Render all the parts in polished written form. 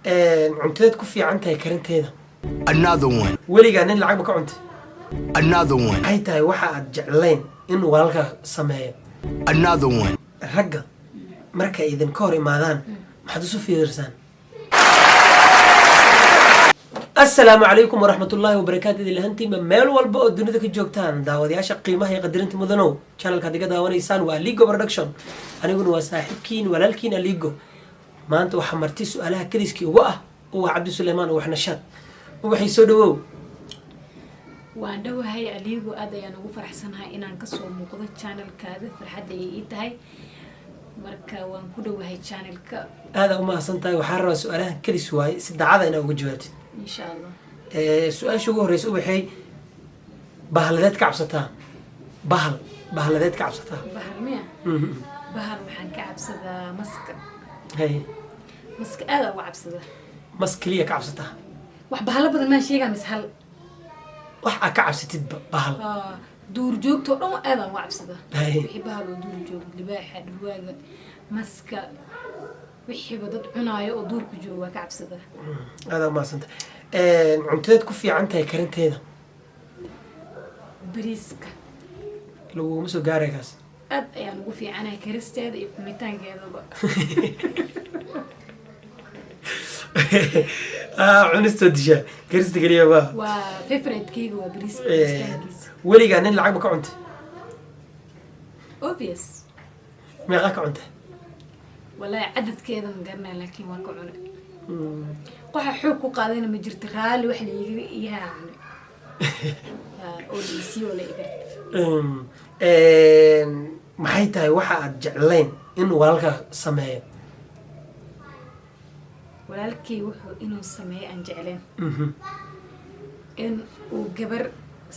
cuntadeed ku fiican tahay karinteeda. Another one. weligaa nin lacag ba ka cuntay. Another one. maxay tahay waxa aad jeclayn in walaalka sameeyo. Another one. ragga markay idin ka hor imaadaan maxaad isu fiirsaan. السلام عليكم ورحمة الله وبركاته. إذا هنتي من ميل والبا الدنيا ذيك جوكتان داود يا قيمة هي قدرنت مدنو channel كديك داونا يسان وليجو برودكشن أنا أقول وساحب كين ولا الكين ليجو ما أنت وحمرتي سؤالها كريسكي هو عبد السليمان وإحنا شات وبحيسودو وعندو هاي ليجو أدا يعني وفرح سنها إن أنكسر موقع channel كذا فرح دي هاي مركا وانكودو هاي channel ك هذا وما صنتي وحرر سؤالها كريس واي سد عادة أنا وجواتي إن شاء الله. سؤال شو هو رئيس أبحي بهلذات كعبستها بهلذات كعبستها بحر مية بحر محن كعبسة مسك هي مسك هذا وعبسة مسكلية كعبستها وح بهلا بدل ما شيء قام يسهل وح كعبستي بهل دور جوج تقوم هذا وعبسة هي بحبها له دور جوج لباحة الواجع مسك وحي بدت عناية ودور كجوا كعبسة هذا ما صنت عمتدت كفي عنتها كرنت هذا بريسك لو مسو قاريكاس يعني وفي أنا كرست هذا يبقى كذا بقى عنستو دجا كرست قريبا با وفيفرت كيك وبريسك ولي قاعدين لعب بك عنت obvious ما غاك عنت ولا عدد كذا مقرنا لكن واقع عنا قح حوك وقاضينا مجرت رالي وحنا يجري إياها عنا أوليسي ولا إيجرت maxay tahay waxa aad jeclayn in walaalka sameeyo. walaalkii wuxuu inuu sameeyo aan jeclayn in uu gabar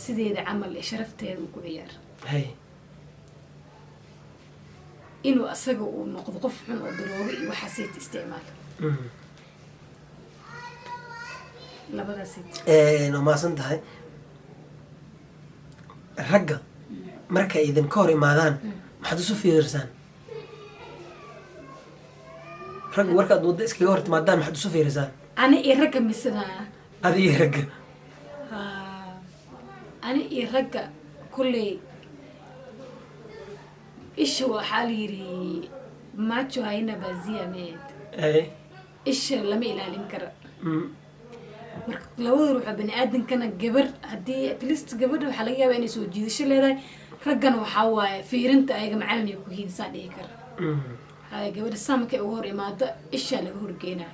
sideeda camal sharafteeda ku ciyaar hay inuu asaga uu noqdo qof xun oo daroogo iyo waxa siid isticmaal labadaas ma san tahay ragga markay idin ka hor imaadaan maxaad isu fiirsaan. ragga markaad waddo iskaga hor timaadaan maxaad isu fiirsaan. ani iyo ragga misana adiga ragga ani iyo ragga kulley isha waxaa la yidhi macho hayna baziya meed isha lama ilaalin kara marka labada ruuxa bani aadankana gabar haddii at least gabadha waxaa laga yaabaa inay soo jiidasho leedahay raggana waxaa waaye fiirinta ayaga macalin ay ku yihiin saa dhihi kara waxaa gabadha saa markay uga hor imaado ishaa laga horgeynaa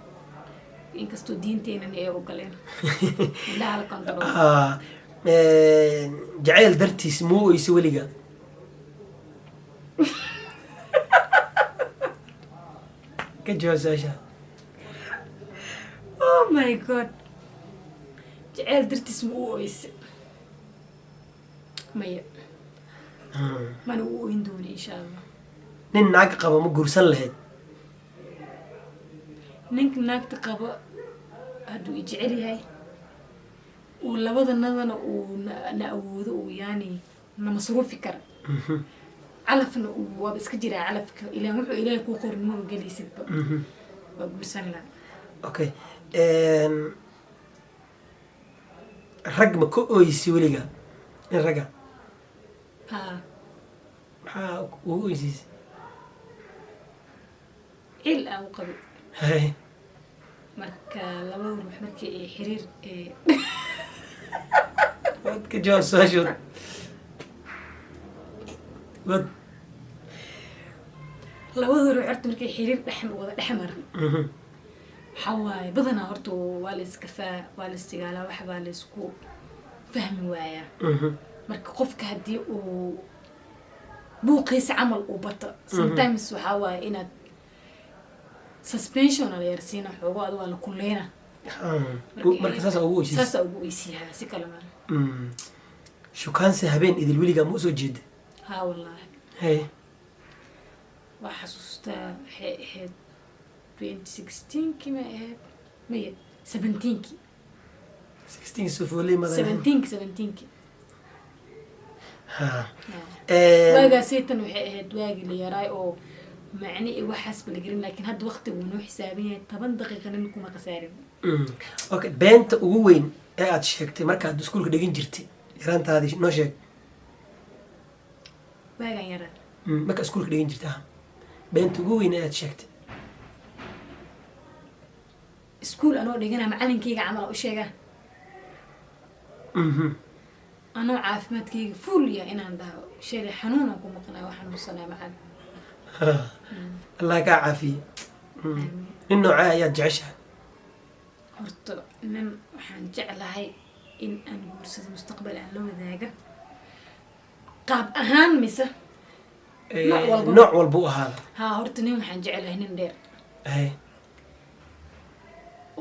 inkastoo diinteenana ay ogoleen ilaa halkan daro jacayl dartiis muu oyse weliga ka jawaab su-aasha. oh my god jacayl dartiis ma u oyse maya mana u oyn doona insha allah. nin naag qaba ma guursan lahayd. ninka naagta qaba hadduu i jecel yahay uu labadanadana uu na awoodo uu yaani na masruufi kara calafna uu waaba iska jiraa calafka ilaan wuxuu ilaahay kuu qorin maba gelaysidba waa guursan laha. okay rag ma ka oysi weliga in ragga maxaa ugu oysiisa. cil aan u qabin hay marka laba ruux markii ay xiriir waad ka jawaab su-aashood wad labada ruux horta markay xiriir wada dhex maran waxaa waaye badanaa horta waa la iskafaa waa la istigaalaa waxbaa la isku fahmi waayaa marka qofka haddii uu buuqiisa camal uu bato sometimes waxaa waaye inaad suspension la yarsiina xoogo ad waa la kuleyna marka saasa ugu oysiisa saasa ugu oysiyaa si kale ma shukaansi habeen idil weligaa ma usoo jeeda. haa wallaahi hay waa xasuustaa waxay ahayd 2016 ma ahayd maya 17 16 sufuuley madan 17 ha waagaasaytan waxay ahayd waagii la yaraay oo macni iyo waxaas bala garin laakiin hadda waqti wuu noo xisaaban yahay 10 daqiiqa nin kuma qasaarin okay beenta ugu weyn ee aad sheegtay markaad iskuulka dhigan jirtay yaraantaadii noo sheeg waagan yaraa marka iskuulka dhigan jirtay beenta ugu weyn ee aad sheegtay iskuul anoo dhigana macalinkayga camal u sheegaa anoo caafimaadkayga fuul ya inaan dhaho sheegay xanuunaan ku maqnaa waxaan musanaa macalin allah kaa caafiye nin noocee ayaad jeceshahay horta nin waxaan jeclahay in aan guursado mustaqbal aan la wadaaga qaab ahaan mise nooc walba u ahaada haa horta nin waxaan jeclahay nin dheer hay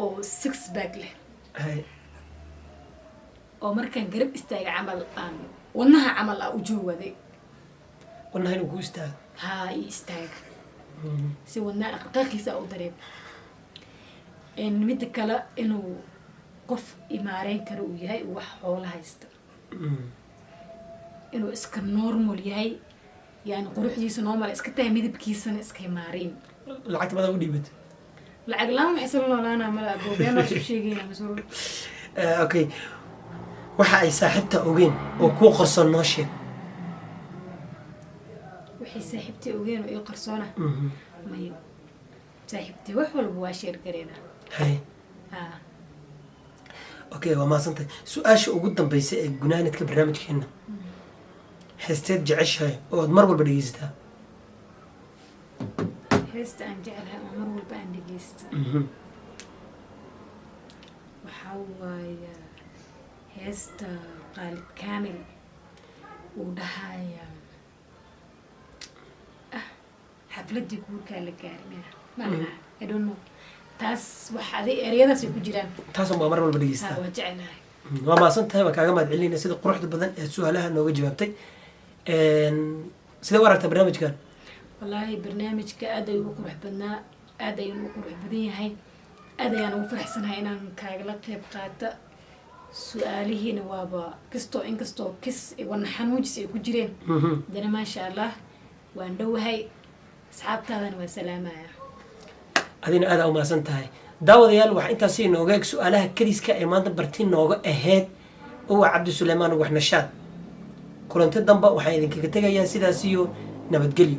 oo 6 back leh hay oo markaan garab istaaga camal aan wadnaha camal u joogaday wadnaha inuu ku istaago haa i istaaga si wadnaha dhaqdhaqaaqiisa u dareemo midda kale inuu qof imaareyn karo uu yahay wax xoolo haysta inuu iska normal yahay yani quruxdiisa normal iska tahay midabkiisana iska imaareen lacagta madaa u dhiibata lacag laan waxay soo noolaana mala boobeen oo sheegayna mas'uul okay waxa ay saaxiibta ogeen oo ku qarsoon noo sheeg waxay saaxiibtay ogeen oo i qarsoona may saaxiibtay wax walba waa sheer gareena hay okay waa maasantay su-aasha ugu dambaysa ee gunaanadka barnaamijkeena heesteed jeceshahay oo aad mar walba dhegeysataa heesta aan jeclahay oo mar walba aan dhegeysto waxaa waaya heesta qaalib kaamil uu dhahaya xafladii guurkaa la gaarimaya malaha I don't know taas wax aday ereyadaas ay ku jiraan taasoo baa mar walba dhegeysataa waa jeclahay waa maasan tahay waan kaaga mahad celinayna sida quruxda badan ee su-aalaha nooga jawaabtay sidee u aragtaa barnaamijkan wallaahi barnaamijka aad ayuu u qurux badnaa aad ayuu u qurux badan yahay aad ayaan ugu faraxsanahay inaan kaagala qayb qaata su-aalihiina waaba inkastoo kis wana xanuujis ay ku jireen dana maasha allah waan dhowahay asxaabtaadana waa salaamaya adina aada umahadsan tahay daawadayaal waxaa intaasi inooga eg su-aalaha keliska ee maanta barti nooga ahayd uwa cabdi suleymaan ugax nashaad kulanti damba waxaan idinkaga tegayaa sidaas iyo nabadgelyo